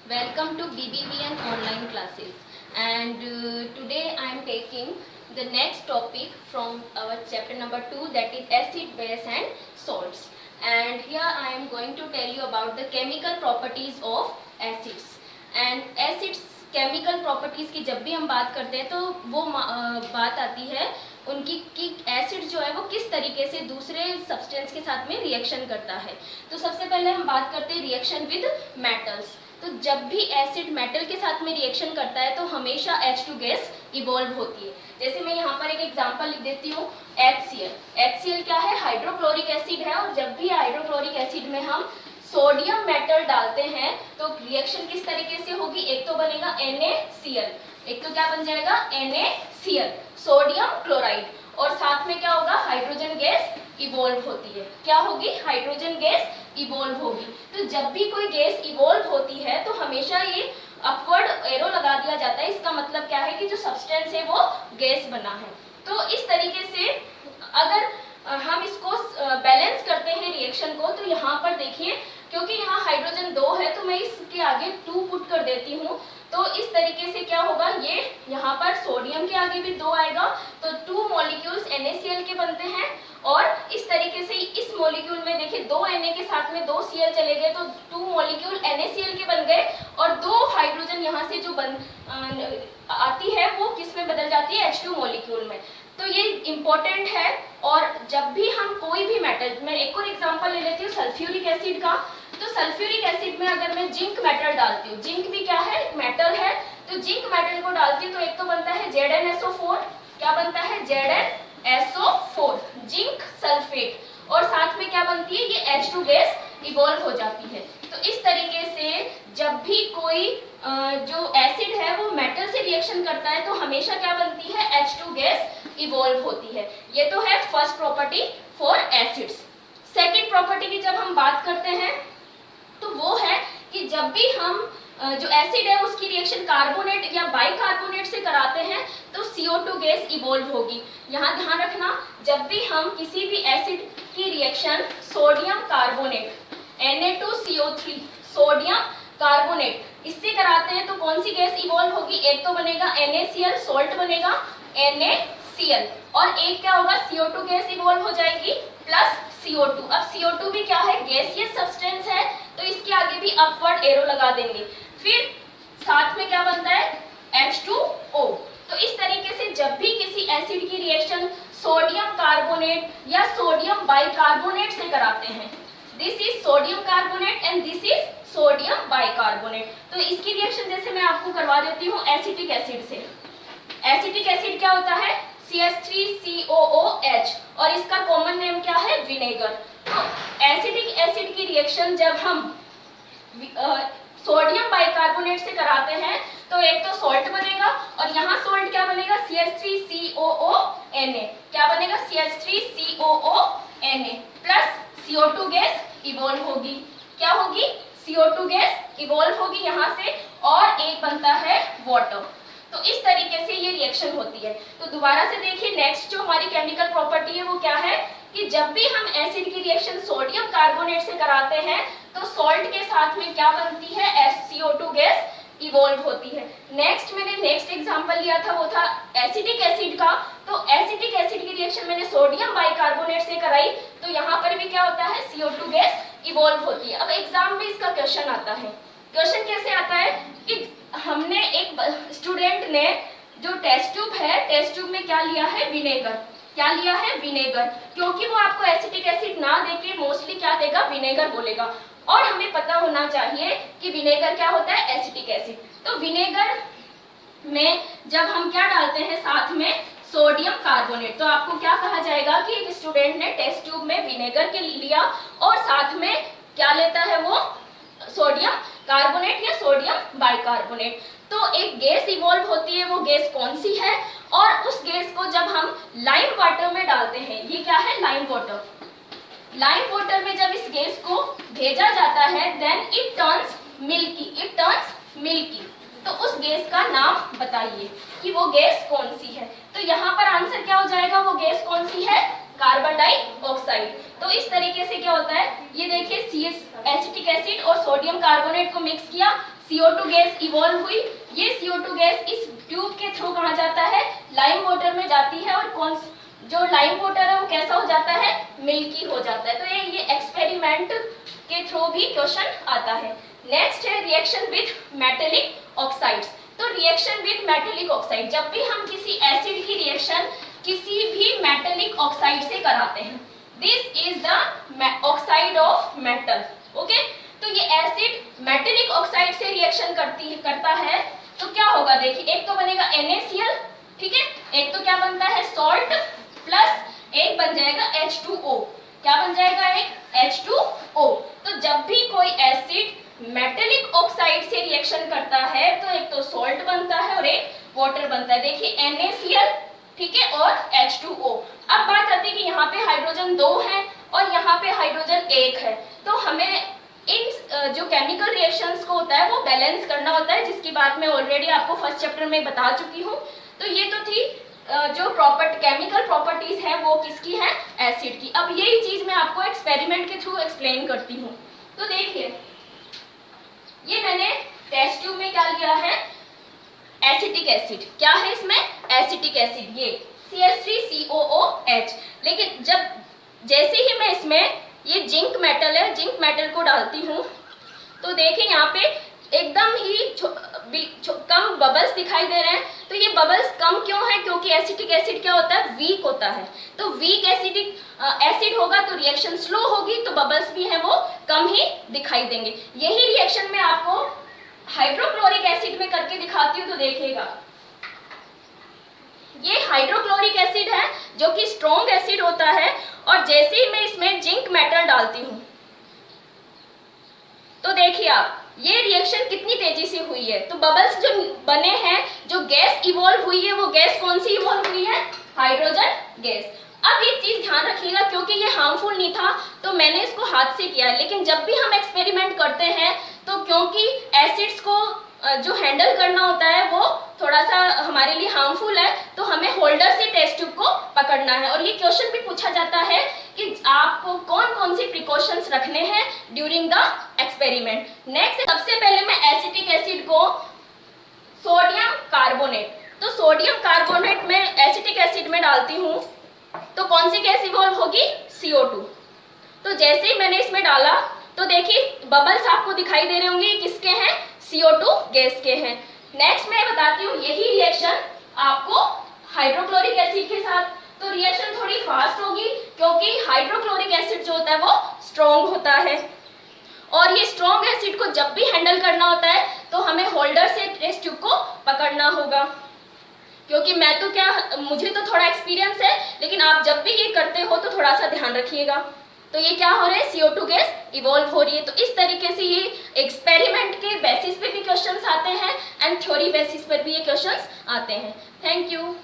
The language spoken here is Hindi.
Welcome to BBVN online classes, and today I am taking the next topic from our chapter number 2, that is acid, base and salts. And here I am going to tell you about the chemical properties of acids. And acids chemical properties की जब भी हम बात करते हैं तो वो बात आती है उनकी कि एसिड जो है वो किस तरीके से दूसरे सब्सटेंस के साथ में रिएक्शन करता है। तो सबसे पहले हम बात करते हैं रिएक्शन विद मेटल्स। तो जब भी एसिड मेटल के साथ में रिएक्शन करता है तो हमेशा H2 गैस इवॉल्व होती है। जैसे मैं यहाँ पर एक एग्जांपल लिख देती हूँ, HCl। HCl क्या है? हाइड्रोक्लोरिक एसिड है। और जब भी हाइड्रोक्लोरिक एसिड में हम सोडियम मेटल डालते हैं तो रिएक्शन किस तरीके से होगी? एक तो बनेगा NaCl, एक तो क्या बन जाएगा? NaCl, सोडियम क्लोराइड, और साथ में क्या होगा? हाइड्रोजन गैस इवॉल्व होती है। क्या होगी? हाइड्रोजन गैस इवॉल्व होगी। तो जब भी कोई गैस इवॉल्व होती है तो हमेशा ये अपवर्ड एरो लगा दिया जाता है। इसका मतलब क्या है कि जो सब्सटेंस है वो गैस बना है। तो इस तरीके से अगर हम इसको बैलेंस करते हैं रिएक्शन को, तो यहाँ पर देखिए, क्योंकि यहाँ हाइड्रोजन 2 है तो मैं इसके आगे 2 पुट कर देती हूँ। तो इस तरीके से क्या होगा? ये यहाँ पर सोडियम के आगे भी 2 आएगा तो 2 मॉलिक्यूल्स NaCl के बनते हैं। और इस तरीके से इस मॉलिक्यूल में देखिए 2 Na के साथ में 2 Cl चले गए तो 2 मॉलिक्यूल NaCl के बन गए, और 2 हाइड्रोजन यहाँ से जो आती है वो किस में बदल जाती है? H2 मॉलिक्यूल में। तो ये इम्पोर्टेंट है। और जब भी हम कोई भी मेटल, मैं एक और एग्जांपल ले लेती हूँ सल्फ्यूरिक एसिड का। तो सल्फ्यूरिक एसिड में अगर मैं जिंक मेटल डालती हूँ, जिंक भी क्या है? मेटल है। तो जिंक मेटल को डालती हूँ तो एक तो बनता है ZnSO4। क्या बनता है? ZnSO4, जिंक सल्फेट, और साथ में क्या बनती है? ये H2 गैस इवॉल्व हो जाती है। तो इस तरीके से जब भी कोई जो एसिड है वो मेटल से रिएक्शन करता है तो हमेशा क्या बनती है? H2 गैस इवॉल्व होती है। ये तो है first property for acids. Second property की जब हम बात करते हैं तो वो है कि जब भी हम जो एसिड है उसकी रिएक्शन कार्बोनेट या बाइकार्बोनेट से कराते हैं तो CO2 गैस इवॉल्व होगी। यहाँ ध्यान रखना, जब भी हम किसी भी एसिड की reaction sodium carbonate Na2CO3, sodium carbonate, इससे कराते हैं तो कौन सी गैस इवॉल्व होगी? एक तो बनेगा NaCl, सॉल्ट बनेगा NaCl, और एक क्या होगा? CO2 गैस इवॉल्व हो जाएगी प्लस CO2। अब CO2 भी क्या है? गैसियस सब्सटेंस है, तो इसके आगे भी अपवर्ड एरो लगा देंगे। फिर साथ में क्या बनता है? H2O। तो इस तरीके से जब भी किसी एसिड की रिएक्शन सोडियम कार्बोनेट या सोडियम बाइकार्बोनेट से कराते हैं, this is sodium carbonate and this is sodium bicarbonate, तो इसकी रिएक्शन जैसे मैं आपको करवा देती हूँ एसिटिक एसिड से। एसिटिक एसिड क्या होता है? CH3COOH, और इसका कॉमन नेम क्या है? विनेगर। तो एसिटिक एसिड की रिएक्शन जब हम सोडियम बाइकार्बोनेट से कराते हैं तो एक तो सॉल्ट बनेगा, और यहाँ सॉल्ट क्या बनेगा? CH3COONA। क्या बनेगा? CH3COONA plus CO2 gas evolve होगी। क्या होगी? CO2 गैस इवॉल्व होगी यहाँ से, और एक बनता है वाटर। तो इस तरीके से ये रिएक्शन होती है। तो दोबारा से देखिए, नेक्स्ट जो हमारी केमिकल प्रॉपर्टी है वो क्या है कि जब भी हम एसिड की रिएक्शन सोडियम कार्बोनेट से कराते हैं तो सॉल्ट के साथ में क्या बनती है? CO2 गैस इवॉल्व होती है। नेक्स्ट मैंने नेक्स्ट एग्जांपल लिया था वो था एसिटिक एसिड का। तो एसिटिक एसिड की रिएक्शन मैंने सोडियम बाइकार्बोनेट से कराई तो यहाँ पर भी क्या होता है? CO2 गैस इवॉल्व होती है। अब एग्जाम में इसका क्वेश्चन आता है। क्वेश्चन कैसे आता है कि हमने एक स्टूडेंट ने जो टेस्ट ट्यूब है, टेस्ट ट्यूब में क्या लिया है? विनेगर। क्या लिया है? विनेगर। क्योंकि वो आपको एसिटिक एसिड ना देके मोस्टली क्या देगा? विनेगर बोलेगा, और हमें पता होना चाहिए कि विनेगर क्या होता है? Acetic acid. तो विनेगर में जब हम क्या डालते हैं साथ में? सोडियम कार्बोनेट, तो आपको क्या कहा जाएगा कि एक स्टूडेंट ने टेस्ट ट्यूब में विनेगर के लिया और साथ में क्या लेता है? वो सोडियम कार्बोनेट या सोडियम बाइकार्बोनेट। तो एक गैस इवॉल्व होती है, वो गैस कौन सी है? और उस गैस को जब हम लाइम वाटर में डालते हैं, ये क्या है? Lime water. लाइम वाटर में जब इस गैस को भेजा जाता है देन इट टर्न्स मिल्की। तो उस गैस का नाम बताइए कि वो गैस कौन सी है। तो यहाँ पर आंसर क्या हो जाएगा? वो गैस कौन सी है? Carbon dioxide. तो इस तरीके से क्या होता है, ये देखिए एसिटिक एसिड और सोडियम कार्बोनेट को मिक्स किया, CO2 गैस इवॉल्व हुई। ये CO2 गैस इस ट्यूब के थ्रू कहाँ जाता है, लाइम वाटर में जाती है, और जो लाइम वाटर है वो कैसा हो जाता है, मिल्की हो जाता है। तो ये एक्सपेरिमेंट के थ्रू भी क्वेश्चन आता है। नेक्स्ट है रिएक्शन विथ मेटेलिक ऑक्साइड्स। तो रिएक्शन विथ मेटेलिक ऑक्साइड, जब भी हम किसी एसिड की रिएक्शन किसी भी मेटेलिक ऑक्साइड से कराते हैं, this is the oxide of metal. Okay, तो ये एसिड मेटेलिक ऑक्साइड से रिएक्शन करता है, तो क्या होगा देखिए, एक तो बनेगा NaCl, ठीक है, एक तो क्या बनता है सॉल्ट, प्लस एक बन जाएगा H2O। क्या बन जाएगा, एक H2O। तो जब भी कोई एसिड मेटेलिक ऑक्साइड से रिएक्शन करता है तो एक तो सॉल्ट बनता है और एक वाटर बनता है। देखिए NaCl, ठीक है, और H2O। अब बात आती है कि यहाँ पे हाइड्रोजन 2 है और यहाँ पे हाइड्रोजन 1 है, तो हमें इन जो केमिकल रिएक्शंस को होता है वो बैलेंस करना होता है, जिसकी बात मैं ऑलरेडी आपको फर्स्ट चैप्टर में बता चुकी हूँ। तो ये तो थी जो केमिकल प्रॉपर्टीज है वो किसकी है, एसिड की। अब यही चीज मैं आपको एक्सपेरिमेंट के थ्रू एक्सप्लेन करती हूँ। तो देखिए, ये मैंने टेस्ट ट्यूब में क्या लिया है, एसिटिक एसिड। क्या है इसमें, एसिटिक एसिड, ये CH3COOH। लेकिन जैसे ही मैं इसमें ये जिंक मेटल है, जिंक मेटल को डालती हूँ, तो देखिए यहाँ पे एकदम ही कम बबल्स दिखाई दे रहे हैं। तो ये बबल्स कम क्यों है, क्योंकि एसिटिक एसिड क्या होता है, वीक होता है। तो वीक एसिडिक एसिड होगा तो रिएक्शन स्लो होगी, तो बबल्स भी हैं वो कम ही दिखाई देंगे। यही रिएक्शन मैं आपको हाइड्रोक्लोरिक एसिड में करके दिखाती हूँ। तो देखिएगा, ये हाइड्रोक्लोरिक एसिड है जो कि स्ट्रॉन्ग एसिड होता है, और जैसे ही मैं इसमें जिंक मेटल डालती हूँ, तो देखिए आप, ये रिएक्शन कितनी तेजी से हुई है। तो बबल्स जो बने हैं, जो गैस इवॉल्व हुई है, वो गैस कौन सी इवॉल्व हुई है, हाइड्रोजन गैस। अब एक चीज ध्यान रखिएगा, क्योंकि ये हार्मफुल नहीं था तो मैंने इसको हाथ से किया है, लेकिन जब भी हम एक्सपेरिमेंट करते हैं तो क्योंकि एसिड्स को जो हैंडल करना होता है वो थोड़ा सा हमारे लिए हार्मफुल है, तो हमें होल्डर से टेस्ट ट्यूब को पकड़ना है। और ये क्वेश्चन भी पूछा जाता है कि आपको कौन कौन से प्रिकॉशंस रखने हैं ड्यूरिंग द एक्सपेरिमेंट। नेक्स्ट, सबसे पहले मैं एसिटिक एसिड को सोडियम कार्बोनेट, तो सोडियम कार्बोनेट में एसिटिक एसिड में डालती हूँ, तो कौन सी गैस इवॉल्व होगी, CO2। तो जैसे ही मैंने इसमें डाला तो देखिए बबल्स आपको दिखाई दे रहे होंगे, किसके हैं, CO2 गैस के हैं। नेक्स्ट मैं बताती हूँ यही रिएक्शन आपको हाइड्रोक्लोरिक एसिड के साथ। तो रिएक्शन थोड़ी फास्ट होगी, क्योंकि हाइड्रोक्लोरिक एसिड जो होता है वो स्ट्रॉन्ग होता है, और ये स्ट्रॉन्ग एसिड को जब भी हैंडल करना होता है तो हमें होल्डर से टेस्ट ट्यूब को पकड़ना होगा। क्योंकि मुझे तो थोड़ा एक्सपीरियंस है, लेकिन आप जब भी ये करते हो तो थोड़ा सा ध्यान रखिएगा। तो ये क्या हो रहा है, CO2 गैस इवॉल्व हो रही है। तो इस तरीके से ये एक्सपेरिमेंट के बेसिस पे भी क्वेश्चंस आते हैं एंड थ्योरी बेसिस पर भी ये क्वेश्चंस आते हैं। Thank you.